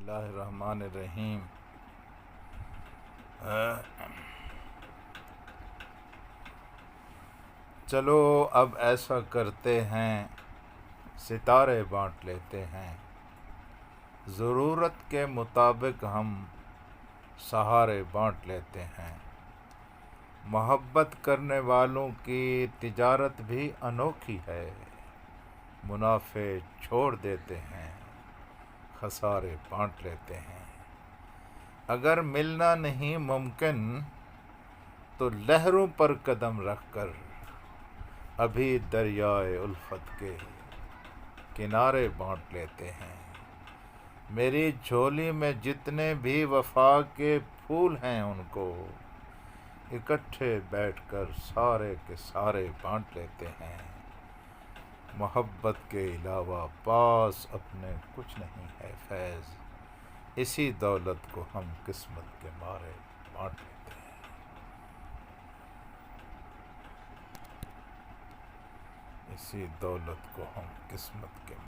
اللہ الرحمن الرحیم۔ چلو اب ایسا کرتے ہیں، ستارے بانٹ لیتے ہیں، ضرورت کے مطابق ہم سہارے بانٹ لیتے ہیں۔ محبت کرنے والوں کی تجارت بھی انوکھی ہے، منافع چھوڑ دیتے ہیں، خسارے بانٹ لیتے ہیں۔ اگر ملنا نہیں ممکن تو لہروں پر قدم رکھ کر ابھی دریائے الفت کے کنارے بانٹ لیتے ہیں۔ میری جھولی میں جتنے بھی وفا کے پھول ہیں، ان کو اکٹھے بیٹھ کر سارے کے سارے بانٹ لیتے ہیں۔ محبت کے علاوہ پاس اپنے کچھ نہیں ہے فیض، اسی دولت کو ہم قسمت کے مارے بانٹ لیتے ہیں۔ اسی دولت کو ہم قسمت کے